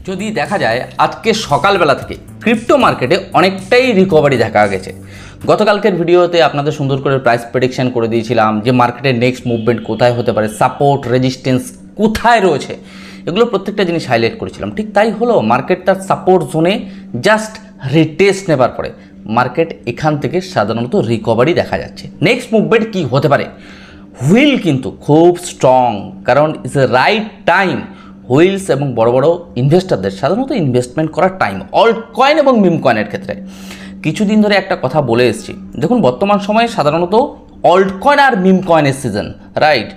যদি দেখা যায় আজকে সকালবেলা থেকে ক্রিপ্টো মার্কেটে অনেকটাই রিকভারি দেখা গেছে। গতকালকের ভিডিওতে আপনাদের সুন্দর করে প্রাইস প্রেডিকশন করে দিয়েছিলাম যে মার্কেটের নেক্সট মুভমেন্ট কোথায় হতে পারে, সাপোর্ট রেজিস্ট্যান্স কোথায় রয়েছে, এগুলো প্রত্যেকটা জিনিস হাইলাইট করেছিলাম। ঠিক তাই হলো, মার্কেট তার সাপোর্ট জোনে জাস্ট রিটেস্ট নেবার পরে মার্কেট এখান থেকে সাধারণত রিকভারি দেখা যাচ্ছে। নেক্সট মুভমেন্ট কি হতে পারে? হুইল কিন্তু খুব স্ট্রং, কারণ it's a right time wheels এবং বড় বড় ইনভেস্টারদের সাধারণত ইনভেস্টমেন্ট করার টাইম অল্ট কয়েন এবং মিম কয়েনের ক্ষেত্রে। কিছুদিন ধরে একটা কথা বলে এসেছি, দেখুন বর্তমান সময়ে সাধারণত অল্ট কয়েন আর মিম কয়েনের সিজন, রাইট?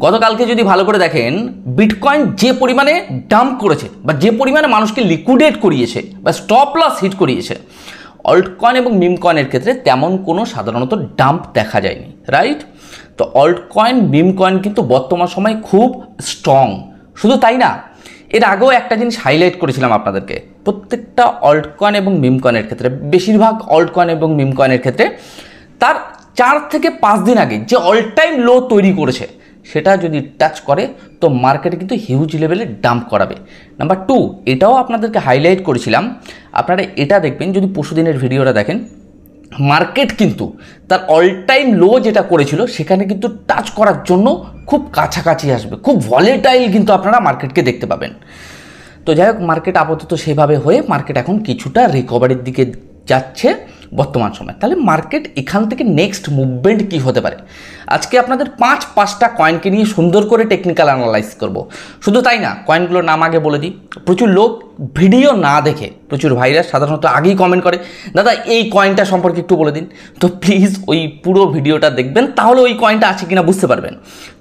গতকালকে যদি ভালো করে দেখেন, বিটকয়েন যে পরিমাণে ডাম্প করেছে বা যে পরিমাণে মানুষকে লিকুইডেট করিয়েছে বা স্টপ লস হিট করিয়েছে, অল্ট কয়েন এবং মিম কয়েনের ক্ষেত্রে তেমন কোনো সাধারণত ডাম্প দেখা যায়নি, রাইট? তো অল্ট কয়েন মিম কয়েন কিন্তু বর্তমান সময় খুব স্ট্রং। শুধু তাই না, এর আগেও একটা জিনিস হাইলাইট করেছিলাম আপনাদেরকে, প্রত্যেকটা অল্ট কয়েন এবং মিম কয়েনের ক্ষেত্রে, বেশিরভাগ অল্ট কয়েন এবং মিম কয়েনের ক্ষেত্রে তার 4 থেকে 5 দিন আগে যে অল টাইম লো তৈরি করেছে সেটা যদি টাচ করে তো মার্কেটে কিন্তু হিউজ লেভেলে ডাম্প করাবে। নাম্বার 2, এটাও আপনাদেরকে হাইলাইট করেছিলাম, আপনারা এটা দেখবেন যদি পরশুদিনের ভিডিওটা দেখেন, মার্কেট কিন্তু তার অল টাইম লো যেটা করেছিল সেখানে কিন্তু টাচ করার জন্য খুব কাছাকাছি আসবে, খুব ভলেটাইল কিন্তু আপনারা মার্কেটকে দেখতে পাবেন। তো যাই হোক, মার্কেট আপাতত সেভাবে হয়ে মার্কেট এখন কিছুটা রিকভারির দিকে যাচ্ছে বর্তমান সময়। তাহলে মার্কেট এখান থেকে নেক্সট মুভমেন্ট কি হতে পারে? আজকে আপনাদের 5-5টা কয়েনকে নিয়ে সুন্দর করে টেকনিক্যাল অ্যানালাইজ করব। শুধু তাই না, কয়েনগুলোর নাম আগে বলে দিই। প্রচুর লোক ভিডিও না দেখে, প্রচুর ভাইরা সাধারণত আগেই কমেন্ট করে, দাদা এই কয়েনটা সম্পর্কে একটু বলে দিন। তো প্লিজ ওই পুরো ভিডিওটা দেখবেন, তাহলে ওই কয়েনটা আছে কিনা বুঝতে পারবেন।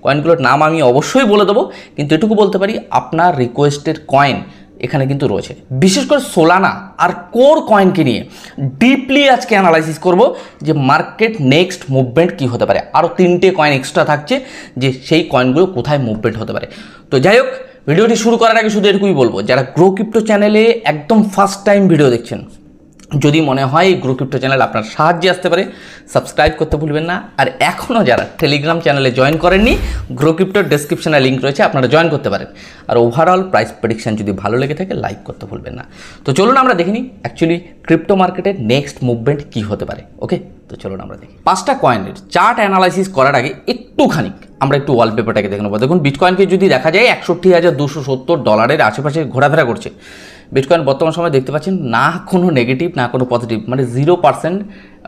কয়েনগুলোর নাম আমি অবশ্যই বলে দেবো, কিন্তু এটুকু বলতে পারি আপনার রিকোয়েস্টের কয়েন এখানে কিন্তু রয়েছে। বিশেষ করে সোলানা আর কোর কয়েনকে নিয়ে ডিপলি আজকে অ্যানালাইসিস করব যে মার্কেট নেক্সট মুভমেন্ট কি হতে পারে। আরও 3টে কয়েন এক্সট্রা থাকছে যে সেই কয়েনগুলো কোথায় মুভমেন্ট হতে পারে। তো যাই হোক, ভিডিওটি শুরু করার আগে শুধু এটুকুই বলবো, যারা গ্রো ক্রিপ্টো চ্যানেলে একদম ফার্স্ট টাইম ভিডিও দেখছেন, যদি মনে হয় এই গ্রো ক্রিপ্টো চ্যানেল আপনার সাহায্যে আসতে পারে, সাবস্ক্রাইব করতে ভুলবেন না। আর এখনও যারা টেলিগ্রাম চ্যানেলে জয়েন করেননি, গ্রো ক্রিপ্টোর ডেসক্রিপশনে লিঙ্ক রয়েছে, আপনারা জয়েন করতে পারেন। আর ওভারঅল প্রাইস প্রেডিকশন যদি ভালো লেগে থাকে লাইক করতে ভুলবেন না। তো চলুন আমরা দেখে নিই অ্যাকচুয়ালি ক্রিপ্টো মার্কেটের নেক্সট মুভমেন্ট কী হতে পারে। ওকে, তো চলুন আমরা দেখি। 5টা কয়েনের চার্ট অ্যানালাইসিস করার আগে একটুখানি আমরা একটু ওয়ালপেপারটাকে দেখে নেবো। দেখুন বিটকয়েনকে যদি দেখা যায় $61,270 আশেপাশে ঘোরাফেরা করছে। বিটকয়েন বর্তমান সময় দেখতে পাচ্ছেন না কোনো নেগেটিভ না কোনো পজিটিভ, মানে 0%,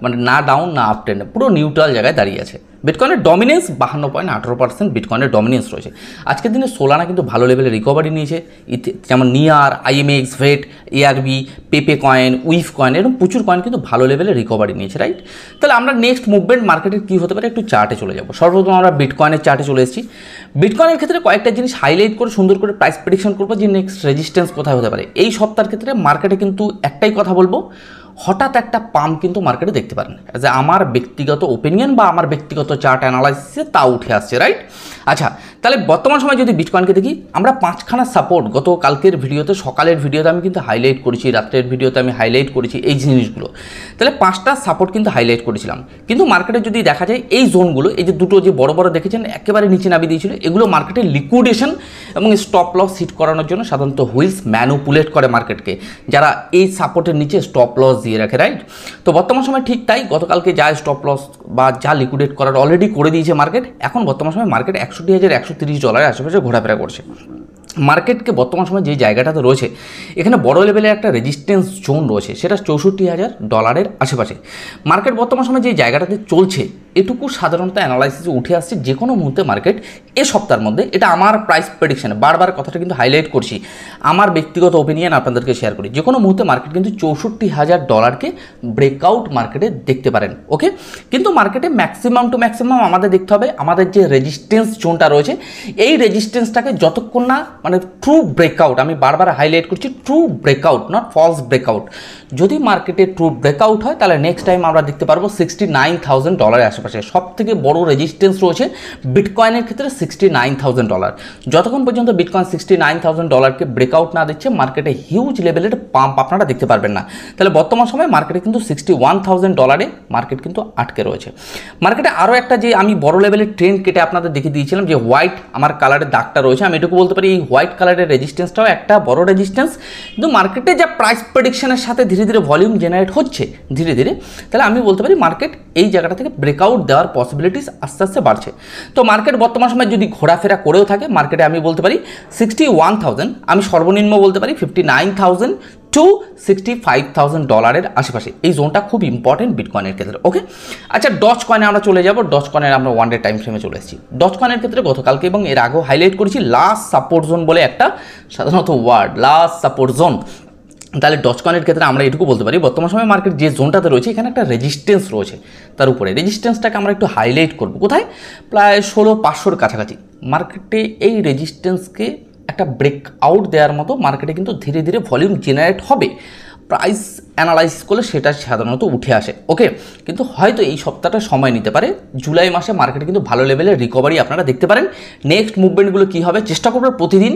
মানে না ডাউন না আপ ট্রেন্ড, পুরো নিউট্রাল জায়গায় দাঁড়িয়ে আছে। বিটকয়েনের ডমিনেন্স 52.18% বিটকয়েনের ডমিনেন্স রয়েছে। আজকের দিনে সোলানা কিন্তু ভালো লেভেলে রিকভারি নিয়েছে, যেমন নিয়ার, IMX, ভেট, ARB, পেপে কয়েন, উইফ কয়েন, এরকম প্রচুর কয়েন কিন্তু ভালো লেভেলে রিকভারি নিয়েছে, রাইট? তাহলে আমরা নেক্সট মুভমেন্ট মার্কেটের কী হতে পারে একটু চার্টে চলে যাব। সর্বপ্রথম আমরা বিটকয়েনের চার্টে চলে এসেছি। বিটকয়েনের ক্ষেত্রে কয়েকটা জিনিস হাইলাইট করে সুন্দর করে প্রাইস প্রেডিকশন করবো যে নেক্সট রেজিস্ট্যান্স কোথায় হতে পারে। এই সপ্তাহের ক্ষেত্রে মার্কেটে কিন্তু একটাই কথা বলবো, হঠাৎ একটা পাম্প কিন্তু মার্কেটে দেখতে পারেন। যে আমার ব্যক্তিগত ওপিনিয়ন বা আমার ব্যক্তিগত চার্ট অ্যানালাইসিসে তা উঠে আসছে, রাইট? আচ্ছা, তাহলে বর্তমান সময় যদি বিটকয়েনকে দেখি, আমরা 5খানা সাপোর্ট গত কালকের ভিডিওতে, সকালের ভিডিওতে আমি কিন্তু হাইলাইট করেছি, রাত্রের ভিডিওতে আমি হাইলাইট করেছি এই জিনিসগুলো। তাহলে 5টা সাপোর্ট কিন্তু হাইলাইট করেছিলাম। কিন্তু মার্কেটে যদি দেখা যায় এই জোনগুলো, এই যে দুটো যে বড় বড় দেখেছেন একেবারে নিচে নামিয়ে দিয়েছিল, এগুলো মার্কেটে লিকুইডেশন এবং স্টপ লস হিট করানোর জন্য সাধারণত হুইলস ম্যানুপুলেট করে মার্কেটকে, যারা এই সাপোর্টের নিচে স্টপ লস দিয়ে রাখে, রাইট? তো বর্তমান সময় ঠিক তাই, গতকালকে যা স্টপ লস বা যা লিকুইডেট করার অলরেডি করে দিয়েছে মার্কেট, এখন বর্তমান সময় মার্কেট $61,130 আশেপাশে ঘোরাফেরা করছে। মার্কেটকে বর্তমান সময় যে জায়গাটাতে রয়েছে, এখানে বড় লেভেলের একটা রেজিস্ট্যান্স জোন রয়েছে, সেটা $64,000 আশেপাশে। মার্কেট বর্তমান সময় যে জায়গাটাতে চলছে, এটুকু সাধারণত অ্যানালাইসিসে উঠে আসছে যে কোনো মুহূর্তে মার্কেট এ সপ্তাহের মধ্যে, এটা আমার প্রাইস প্রেডিকশানে বারবার কথাটা কিন্তু হাইলাইট করছি, আমার ব্যক্তিগত ওপিনিয়ন আপনাদেরকে শেয়ার করি, যে কোনো মুহূর্তে মার্কেট কিন্তু $64,000কে ব্রেকআউট মার্কেটে দেখতে পারেন। ওকে, কিন্তু মার্কেটে ম্যাক্সিমাম টু ম্যাক্সিমাম আমাদের দেখতে হবে আমাদের যে রেজিস্ট্যান্স জোনটা রয়েছে, এই রেজিস্ট্যান্সটাকে যতক্ষণ না মানে ট্রু ব্রেকআউট, আমি বারবার হাইলাইট করছি true breakout, not false breakout, যদি মার্কেটে ট্রু ব্রেকআউট হয় তাহলে নেক্সট টাইম আমরা দেখতে পারবো $69,000 আশেপাশে আশেপাশে। সব থেকে বড় রেজিস্ট্যান্স রয়েছে বিটকয়েনের ক্ষেত্রে $69,000। যতক্ষণ পর্যন্ত বিটকয়েন $69,000কে ব্রেকআউট না দিচ্ছে মার্কেটে হিউজ লেভেলের পাম্প আপনারা দেখতে পারবেন না। তাহলে বর্তমান সময়ে মার্কেটে কিন্তু $61,000 মার্কেট কিন্তু আটকে রয়েছে। মার্কেটে আরও একটা যে আমি বড় লেভেলের ট্রেন্ড কেটে আপনাদের দেখিয়ে দিয়েছিলাম যে হোয়াইট আমার কালারের দাগটা রয়েছে, আমি এটুকু বলতে পারি এই হোয়াইট কালারের রেজিস্ট্যান্সটাও একটা বড় রেজিস্ট্যান্স। কিন্তু মার্কেটে যা প্রাইস প্রেডিকশনের সাথে ধীরে ধীরে ভলিউম জেনারেট হচ্ছে ধীরে ধীরে, তাহলে আমি বলতে পারি মার্কেট এই জায়গাটা থেকে ব্রেকআউট দেওয়ার পসিবিলিটিস আস্তে আস্তে বাড়ছে। তো মার্কেট বর্তমান সময় যদি ঘোরাফেরা করেও থাকে মার্কেটে আমি বলতে পারি 61,000, আমি সর্বনিম্ন বলতে পারি 59,000 টু $65,000 আশেপাশে। এই জোনটা খুব ইম্পর্টেন্ট বিটকয়েনের ক্ষেত্রে। ওকে, আচ্ছা ডজ কয়েনে আমরা চলে যাব। ডজ কয়েনের আমরা ওয়ান ডে টাইম ফ্রেমে চলে এসেছি। ডজ কয়েনের ক্ষেত্রে গতকালকে এবং এর আগেও হাইলাইট করেছি লাস্ট সাপোর্ট জোন বলে একটা সাধারণত ওয়ার্ড, লাস্ট সাপোর্ট জোন। তাহলে ডজ কয়েনের ক্ষেত্রে আমরা এটুকু বলতে পারি বর্তমান সময় মার্কেট যে জোনটাতে রয়েছে এখানে একটা রেজিস্ট্যান্স রয়েছে, তার উপরে রেজিস্ট্যান্সটাকে আমরা একটু হাইলাইট করব। কোথায়? প্রায় 16,500 কাছাকাছি। মার্কেটে এই রেজিস্ট্যান্সকে একটা ব্রেক আউট দেওয়ার মতো মার্কেটে কিন্তু ধীরে ধীরে ভলিউম জেনারেট হবে। প্রাইস অ্যানালাইসিস করলে সেটা সাধারণত উঠে আসে। ওকে, কিন্তু হয়তো এই সপ্তাহটা সময় নিতে পারে। জুলাই মাসে মার্কেটে কিন্তু ভালো লেভেলের রিকভারি আপনারা দেখতে পারেন। নেক্সট মুভমেন্টগুলো কী হবে চেষ্টা করবেন প্রতিদিন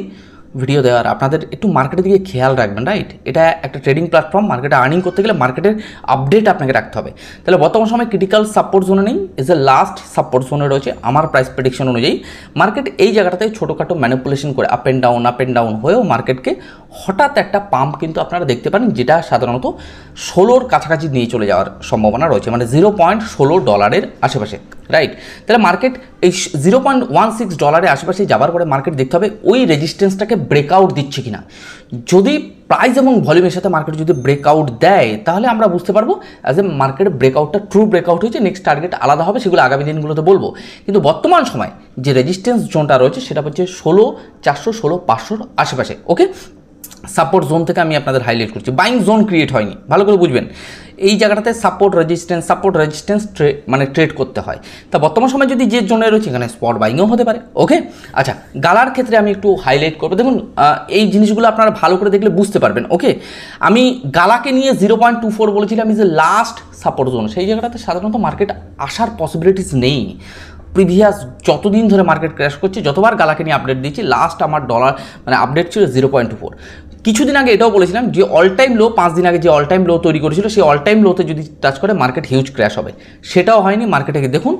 ভিডিও দেওয়ার। আপনাদের একটু মার্কেটের দিকে খেয়াল রাখবেন, রাইট? এটা একটা ট্রেডিং প্ল্যাটফর্ম, মার্কেটে আর্নিং করতে গেলে মার্কেটের আপডেট আপনাকে রাখতে হবে। তাহলে বর্তমান সময় ক্রিটিক্যাল সাপোর্ট জোনে নেই, এজ এ লাস্ট সাপোর্ট জোনে রয়েছে আমার প্রাইস প্রেডিকশন অনুযায়ী। মার্কেট এই জায়গাটাতে ছোটোখাটো ম্যানিপুলেশন করে আপ অ্যান্ড ডাউন হয়েও মার্কেটকে হঠাৎ একটা পাম্প কিন্তু আপনারা দেখতে পারেন, যেটা সাধারণত 16 কাছাকাছি নিয়ে চলে যাওয়ার সম্ভাবনা রয়েছে, মানে $0.16 আশেপাশে, রাইট? তাহলে মার্কেট এই $0.16 আশেপাশে যাবার পরে মার্কেট দেখতে হবে ওই রেজিস্ট্যান্সটাকে ব্রেকআউট দিচ্ছে কিনা। যদি প্রাইস এবং ভলিউমের সাথে মার্কেট যদি ব্রেকআউট দেয় তাহলে আমরা বুঝতে পারবো অ্যাজ এ মার্কেটের ব্রেকআউটটা ট্রু ব্রেকআউট হয়েছে, নেক্সট টার্গেট আলাদা হবে, সেগুলো আগামী দিনগুলোতে বলবো। কিন্তু বর্তমান সময় যে রেজিস্ট্যান্স জোনটা রয়েছে সেটা হচ্ছে 16,400 16,500 আশেপাশে। ওকে, সাপোর্ট জোন থেকে আমি আপনাদের হাইলাইট করছি। বাইং জোন ক্রিয়েট হয়নি, ভালো করে বুঝবেন। এই জায়গাটাতে সাপোর্ট রেজিস্ট্যান্স মানে ট্রেড করতে হয়। তা বর্তমান সময় যদি যে জোনে রয়েছে এখানে স্পট বাইংও হতে পারে। ওকে, আচ্ছা গালার ক্ষেত্রে আমি একটু হাইলাইট করবো। দেখুন এই জিনিসগুলো আপনারা ভালো করে দেখলে বুঝতে পারবেন। ওকে, আমি গালাকে নিয়ে 0.24 বলেছিলাম is a last support zone. সেই জায়গাটাতে সাধারণত মার্কেট আসার পসিবিলিটিস নেই। প্রিভিয়াস যতদিন ধরে মার্কেট ক্র্যাশ করছে, যতবার গালাকে নিয়ে আপডেট দিয়েছি, লাস্ট আমার মানে আপডেট ছিল 0.24। কিছুদিন আগে এটাও বলেছিলাম যে অল টাইম লো, 5 দিন আগে যে অল টাইম লো তৈরি করেছিল সেই অল টাইম লোতে যদি টাচ করে মার্কেট হিউজ ক্র্যাশ হবে। সেটাও হয়নি। মার্কেটে দেখুন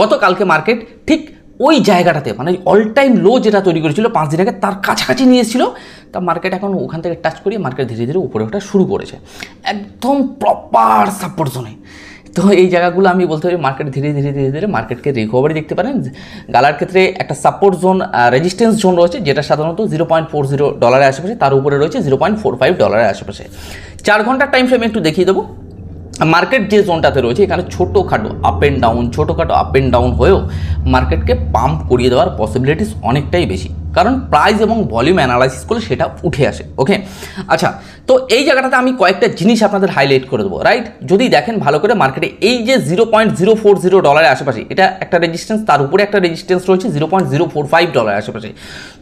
গতকালকে মার্কেট ঠিক ওই জায়গাটাতে মানে অল টাইম লো যেটা তৈরি করেছিল 5 দিন আগে তার কাছাকাছি নিয়ে এসেছিল। তা মার্কেট এখন ওখান থেকে টাচ করিয়ে মার্কেট ধীরে ধীরে উপরে ওঠা শুরু করেছে একদম প্রপার সাপোর্ট জোনে। তো এই জায়গাগুলো আমি বলতে পারি মার্কেট ধীরে ধীরে মার্কেটকে রিকভারি দেখতে পারেন। গালার ক্ষেত্রে একটা সাপোর্ট জোন রেজিস্ট্যান্স জোন রয়েছে যেটা সাধারণত $0.40 আশেপাশে, তার উপরে রয়েছে $0.45 আশেপাশে। 4 ঘন্টার টাইম ফ্রেমে একটু দেখিয়ে দেবো। মার্কেট যে জোনটাতে রয়েছে এখানে ছোটোখাটো আপ অ্যান্ড ডাউন হয়েও মার্কেটকে পাম্প করিয়ে দেওয়ার পসিবিলিটিস অনেকটাই বেশি, কারণ প্রাইস এবং ভলিউম অ্যানালাইসিস করলে সেটা উঠে আসে। ওকে, আচ্ছা তো এই জায়গাটাতে আমি কয়েকটা জিনিস আপনাদের হাইলাইট করে দেবো, রাইট? যদি দেখেন ভালো করে মার্কেটে এই যে $0.040 আশেপাশে এটা একটা রেজিস্ট্যান্স, তার উপরে একটা রেজিস্ট্যান্স রয়েছে $0.045 আশেপাশে।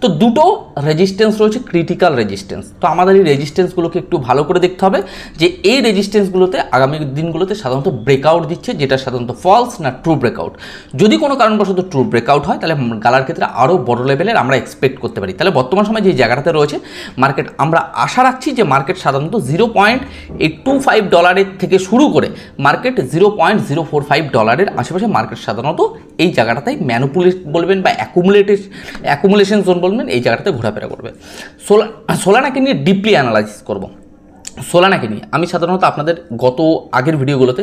তো দুটো রেজিস্ট্যান্স রয়েছে ক্রিটিক্যাল রেজিস্ট্যান্স। তো আমাদের এই রেজিস্ট্যান্সগুলোকে একটু ভালো করে দেখতে হবে যে এই রেজিস্ট্যান্সগুলোতে আগামী দিনগুলোতে সাধারণত ব্রেকআউট দিচ্ছে, যেটা সাধারণত ফলস না ট্রু ব্রেকআউট। যদি কোনো কারণবশত ট্রু ব্রেকআউট হয় তাহলে গালার ক্ষেত্রে আরও বড় লেভেলের আমরা এক্সপেক্ট করতে পারি। তাহলে বর্তমান সময় যে জায়গাটাতে রয়েছে মার্কেট, আমরা আশা রাখছি যে মার্কেট সাধারণত $0.825 থেকে শুরু করে মার্কেট $0.045 আশেপাশে মার্কেট সাধারণত এই জায়গাটাতেই ম্যানিপুলেট বলবেন বা অ্যাকুমুলেশন জোন বলবেন, এই জায়গাটাতে ঘোরাফেরা করবে। সোলানাকে নিয়ে ডিপলি অ্যানালাইসিস করব। সোলানাকে নিয়ে আমি সাধারণত আপনাদের গত আগের ভিডিওগুলোতে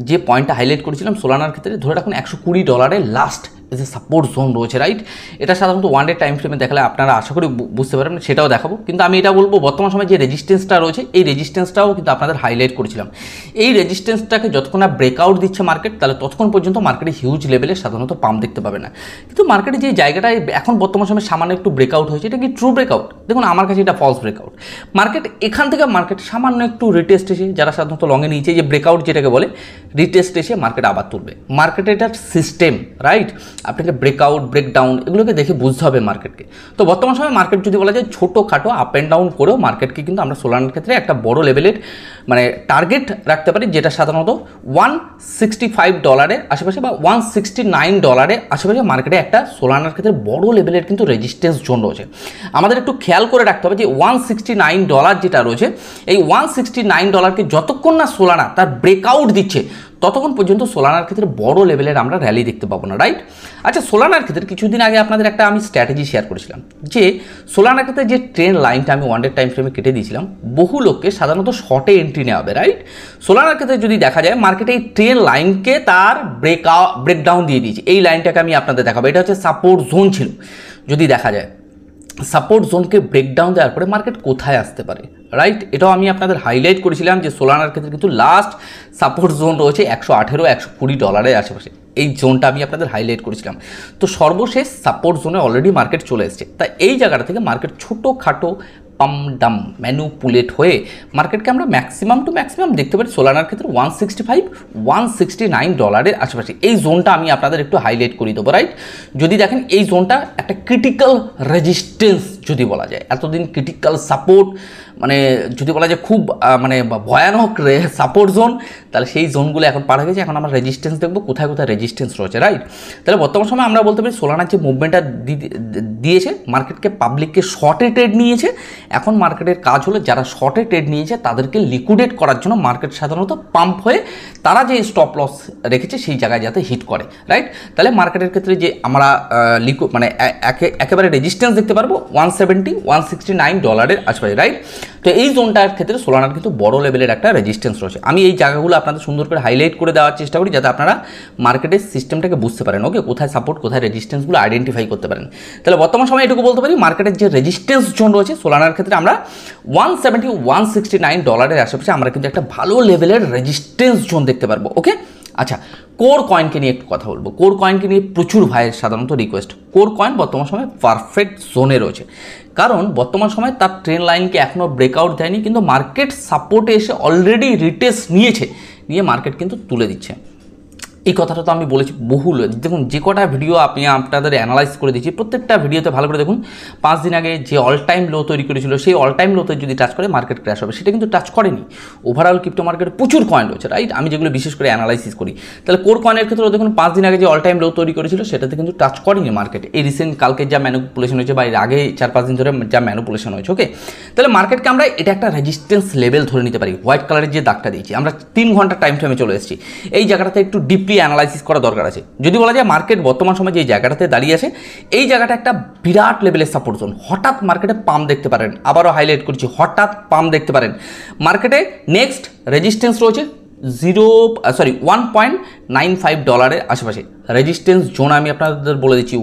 যে পয়েন্টটা হাইলাইট করেছিলাম, সোলানার ক্ষেত্রে ধরে রাখুন $120 লাস্ট যে সাপোর্ট জোন রয়েছে, রাইট? এটা সাধারণত ওয়ান ডে টাইম ফ্রেমে দেখালে আপনারা আশা করি বুঝতে পারবেন, সেটাও দেখাবো। কিন্তু আমি এটা বলবো বর্তমান সময় যে রেজিস্ট্যান্সটা রয়েছে এই রেজিস্ট্যান্সটাও কিন্তু আপনাদের হাইলাইট করেছিলাম। এই রেজিস্ট্যান্সটাকে যতক্ষণ না ব্রেকআউট দিচ্ছে মার্কেট, তাহলে ততক্ষণ পর্যন্ত মার্কেটে হিউজ লেভেলে সাধারণত পাম্প দেখতে পাবে না। কিন্তু মার্কেটে যে জায়গাটায় এখন বর্তমান সময় সামান্য একটু ব্রেকআউট হয়েছে, এটা কি ট্রু ব্রেকআউট? দেখুন আমার কাছে এটা ফলস ব্রেকআউট। মার্কেট এখান থেকে মার্কেট সামান্য একটু রিটেস্ট এসে, যারা সাধারণত লংয়ে নিয়েছে যে ব্রেকআউট যেটাকে বলে, রিটেস্ট এসে মার্কেট আবার তুলবে। মার্কেটে এটার সিস্টেম, রাইট? আপনাকে ব্রেকআউট ব্রেকডাউন এগুলোকে দেখে বুঝতে হবে মার্কেটকে। তো বর্তমান সময় মার্কেট যদি বলা যায় ছোটোখাটো আপ অ্যান্ড ডাউন করেও মার্কেটকে কিন্তু আমরা সোলানার ক্ষেত্রে একটা বড় লেভেলের মানে টার্গেট রাখতে পারি, যেটা সাধারণত $165 আশেপাশে বা $169 আশেপাশে মার্কেটে একটা সোলানার ক্ষেত্রে বড় লেভেলের কিন্তু রেজিস্ট্যান্স জোন রয়েছে। আমাদের একটু খেয়াল করে রাখতে হবে যে $169 যেটা রয়েছে, এই $169কে যতক্ষণ না সোলানা তার ব্রেকআউট দিচ্ছে ততক্ষণ পর্যন্ত সোলানার ক্ষেত্রে বড় লেভেলের আমরা র্যালি দেখতে পাবো না, রাইট? আচ্ছা, সোলানার ক্ষেত্রে কিছুদিন আগে আপনাদের একটা আমি স্ট্র্যাটেজি শেয়ার করেছিলাম যে সোলানার ক্ষেত্রে যে ট্রেন্ড লাইনটা আমি 1 ডে টাইম ফ্রেমে কেটে দিয়েছিলাম, বহু লোককে সাধারণত শর্টে এন্ট্রি নেওয়া হবে, রাইট? সোলানার ক্ষেত্রে যদি দেখা যায় মার্কেটে এই ট্রেন্ড লাইনকে তার ব্রেকডাউন দিয়ে দিয়েছে। এই লাইনটাকে আমি আপনাদের দেখাবো, এটা হচ্ছে সাপোর্ট জোন ছিল। যদি দেখা যায় সাপোর্ট জোনকে ব্রেকডাউন দেওয়ার পরে মার্কেট কোথায় আসতে পারে, রাইট? এটাও আমি আপনাদের হাইলাইট করেছিলাম যে সোলানার ক্ষেত্রে কিন্তু লাস্ট সাপোর্ট জোন রয়েছে $118-120 আশেপাশে। এই জোনটা আমি আপনাদের হাইলাইট করেছিলাম। তো সর্বশেষ সাপোর্ট জোনে অলরেডি মার্কেট চলে এসেছে। তাই এই জায়গাটা থেকে মার্কেট ছোটোখাটো পাম ডাম ম্যানুপুলেট হয়ে মার্কেটকে আমরা ম্যাক্সিমাম টু ম্যাক্সিমাম দেখতে পারি সোলানার ক্ষেত্রে $165-169 আশেপাশে। এই জোনটা আমি আপনাদের একটু হাইলাইট করে দেবো, রাইট? যদি দেখেন এই জোনটা একটা ক্রিটিক্যাল রেজিস্ট্যান্স যদি বলা যায়, এতদিন ক্রিটিক্যাল সাপোর্ট মানে যদি বলা যায় খুব মানে ভয়ানক সাপোর্ট জোন, তাহলে সেই জোনগুলো এখন পার হয়ে গেছে। এখন আমরা রেজিস্ট্যান্স দেখবো কোথায় কোথায় রেজিস্ট্যান্স রয়েছে, রাইট? তাহলে বর্তমান সময় আমরা বলতে পারি সোলানার যে মুভমেন্টটা দিয়েছে মার্কেটকে, পাবলিককে শর্টে ট্রেড নিয়েছে। এখন মার্কেটের কাজ হলো যারা শর্টে ট্রেড নিয়েছে তাদেরকে লিকুইডেট করার জন্য মার্কেট সাধারণত পাম্প হয়ে তারা যে স্টপ লস রেখেছে সেই জায়গায় যাতে হিট করে, রাইট? তাহলে মার্কেটের ক্ষেত্রে যে আমরা মানে একেবারে রেজিস্ট্যান্স দেখতে পারবো $170-169 আশেপাশে, রাইট? তো এই জোনটার ক্ষেত্রে সোলানার কিন্তু বড় লেভেলের একটা রেজিস্ট্যান্স রয়েছে। আমি এই জায়গাগুলো আপনাদের সুন্দর করে হাইলাইট করে দেওয়ার চেষ্টা করি যাতে আপনারা মার্কেটের সিস্টেমটাকে বুঝতে পারেন, ওকে? কোথায় সাপোর্ট কোথায় রেজিস্ট্যান্সগুলো আইডেন্টিফাই করতে পারেন। তাহলে বর্তমান সময় এটুকু বলতে পারি মার্কেটের যে রেজিস্ট্যান্স জোন রয়েছে সোলানার ক্ষেত্রে আমরা $170-169 আশেপাশে আমরা কিন্তু একটা ভালো লেভেলের রেজিস্ট্যান্স জোন দেখতে পারবো, ওকে? আচ্ছা, কোর কয়েনকে নিয়ে একটু কথা বলবো। কোর কয়েনকে নিয়ে প্রচুর ভাইয়ের সাধারণত রিকোয়েস্ট। কোর কয়েন বর্তমান সময় পারফেক্ট জোনে রয়েছে, কারণ বর্তমান সময় তার ট্রেন্ড লাইনকে এখনও ব্রেকআউট দেয়নি, কিন্তু মার্কেট সাপোর্টে এসে অলরেডি রিটেস্ট নিয়ে মার্কেট কিন্তু তুলে দিচ্ছে। এই কথাটা তো আমি বলেছি বহুল। দেখুন, যে কটা ভিডিও আমি আপনাদের অ্যানালাইজ করে দিচ্ছি প্রত্যেকটা ভিডিওতে ভালো করে দেখুন। 5 দিন আগে যে অল টাইম লো তৈরি করেছিল সেই অল টাইম লোতে যদি টাচ করে মার্কেট ক্র্যাশ হবে, সেটা কিন্তু টাচ করেনি। ওভারঅল ক্রিপ্টো মার্কেটে প্রচুর কয়েন রয়েছে, রাইট? আমি যেগুলো বিশেষ করে অ্যানালাইসিস করি। তাহলে কোর কয়েনের ক্ষেত্রে দেখুন 5 দিন আগে যে অল টাইম লো তৈরি করেছিল সেটাতে কিন্তু টাচ করেনি মার্কেট। এই রিসেন্ট কালকে যা ম্যানুপুলেশন হয়েছে বা এর আগে 4-5 দিন ধরে যা ম্যানুপুলেশন হয়েছে, ওকে? তাহলে মার্কেটকে আমরা এটা একটা রেজিস্ট্যান্স লেভেল ধরে নিতে পারি। হোয়াইট কালারের যে দাগটা দিয়েছি আমরা 3 ঘন্টা টাইম ফ্রেমে চলে এসেছি। এই জায়গাটাতে একটু ডিপলি অ্যানালাইসিস করা দরকার আছে। যদি বলা যায় মার্কেট বর্তমান সময় যে জায়গাটাতে দাঁড়িয়ে আছে এই জায়গাটা একটা বিরাট লেভেলের সাপোর্ট জোন। হঠাৎ মার্কেটে পাম্প দেখতে পারেন, আবারও হাইলাইট করছি, হঠাৎ পাম্প দেখতে পারেন। মার্কেটে নেক্সট রেজিস্ট্যান্স রয়েছে $1.95 আশেপাশে। রেজিস্ট্যান্স জোন আমি আপনাদের বলে দিচ্ছি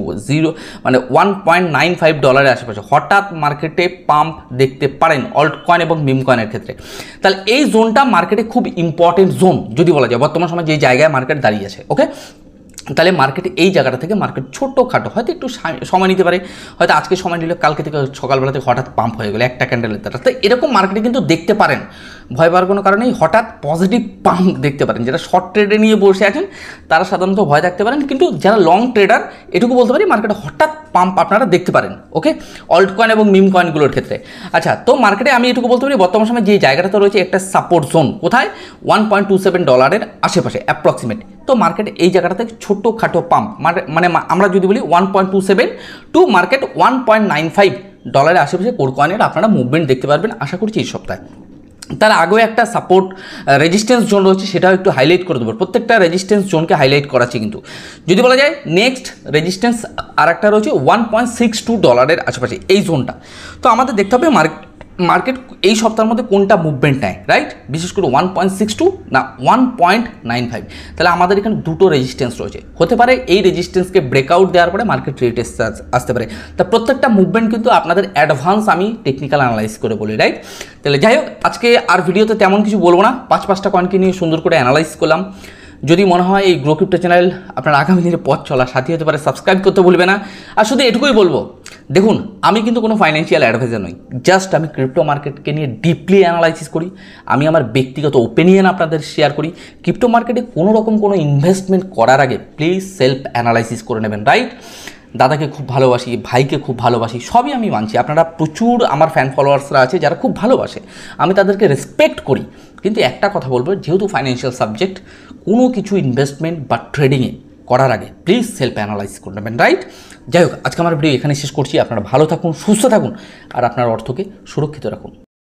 $1.95 আশেপাশে হঠাৎ মার্কেটে পাম্প দেখতে পারেন অল্ট কয়েন এবং মিম কয়েনের ক্ষেত্রে। তাহলে এই জোনটা মার্কেটে খুব ইম্পর্টেন্ট জোন যদি বলা যায় বর্তমান সময় যে জায়গায় মার্কেট দাঁড়িয়ে আছে, ওকে? তাহলে মার্কেটে এই জায়গাটা থেকে মার্কেট ছোটোখাটো হয়তো একটু সময় নিতে পারে, হয়তো আজকে সময় নিলে কালকে থেকে সকালবেলা থেকে হঠাৎ পাম্প হয়ে গেলো একটা ক্যান্ডেলের দ্বারা। তো এরকম মার্কেটে কিন্তু দেখতে পারেন, ভয় পাওয়ার কোনো কারণেই হঠাৎ পজিটিভ পাম্প দেখতে পারেন। যারা শর্ট ট্রেডে নিয়ে বসে আছেন তারা সাধারণত ভয় থাকতে পারেন, কিন্তু যারা লং ট্রেডার এটুকু বলতে পারি মার্কেটে হঠাৎ পাম্প আপনারা দেখতে পারেন, ওকে? অল্ট কয়েন এবং মিম কয়েনগুলোর ক্ষেত্রে। আচ্ছা, তো মার্কেটে আমি এটুকু বলতে পারি বর্তমান সময় যে জায়গাটাতে রয়েছে একটা সাপোর্ট জোন, কোথায়? $1.27 আশেপাশে অ্যাপ্রক্সিমেট। তো মার্কেটে এই জায়গাটাতে ছোটোখাটো পাম্প মানে আমরা যদি বলি 1.27 টু মার্কেট $1.95 আশেপাশে কোর কয়েনের আপনারা মুভমেন্ট দেখতে পারবেন আশা করছি এই সপ্তাহে। তার আগেও একটা সাপোর্ট রেজিস্ট্যান্স জোন রয়েছে, সেটাও একটু হাইলাইট করে দেবো। প্রত্যেকটা রেজিস্ট্যান্স জোনকে হাইলাইট করাচ্ছি কিন্তু। যদি বলা যায় নেক্সট রেজিস্ট্যান্স আর একটা রয়েছে $1.62 আশেপাশে এই জোনটা। তো আমাদের দেখতে হবে মার্কেট এই সপ্তাহের মধ্যে কোনটা মুভমেন্ট নেয়, রাইট? বিশেষ করে 1.62 না 1.95। তাহলে আমাদের এখানে দুটো রেজিস্ট্যান্স রয়েছে, হতে পারে এই রেজিস্ট্যান্সকে ব্রেকআউট দেওয়ার পরে মার্কেট রিটেস্ট আসতে পারে। তা প্রত্যেকটা মুভমেন্ট কিন্তু আপনাদের অ্যাডভান্স আমি টেকনিক্যাল অ্যানালাইজ করে বলি, রাইট? তাহলে যাই হোক, আজকে আর ভিডিওতে তেমন কিছু বলবো না, 5-5টা কয়েনকে নিয়ে সুন্দর করে অ্যানালাইজ করলাম। যদি মনে হয় এই গ্রো ক্রিপ্টো চ্যানেল আপনার আগামী দিনে পথ চলা সাথী হতে পারে, সাবস্ক্রাইব করতে ভুলবে না। আর শুধু এটুকুই বলবো দেখুন, আমি কিন্তু কোনো ফাইন্যান্সিয়াল অ্যাডভাইজার নই, জাস্ট আমি ক্রিপ্টো মার্কেটকে নিয়ে ডিপলি অ্যানালাইসিস করি। আমি আমার ব্যক্তিগত ওপিনিয়ন আপনাদের শেয়ার করি। ক্রিপ্টো মার্কেটে কোনো রকম কোনো ইনভেস্টমেন্ট করার আগে প্লিজ সেলফ অ্যানালাইসিস করে নেবেন, রাইট? দাদাকে খুব ভালোবাসি, ভাইকে খুব ভালোবাসি, সবই আমি মানছি। আপনারা প্রচুর আমার ফ্যান ফলোয়ার্সরা আছে যারা খুব ভালোবাসে, আমি তাদেরকে রেসপেক্ট করি। কিন্তু একটা কথা বলবো, যেহেতু ফাইন্যান্সিয়াল সাবজেক্ট, কোনো কিছু ইনভেস্টমেন্ট বা ট্রেডিংয়ে করার আগে প্লিজ সেলফ অ্যানালাইজ করে নেবেন, রাইট? যাই হোক, আজকে আমার ভিডিও এখানে শেষ করছি। আপনারা ভালো থাকুন, সুস্থ থাকুন, আর আপনার অর্থকে সুরক্ষিত রাখুন।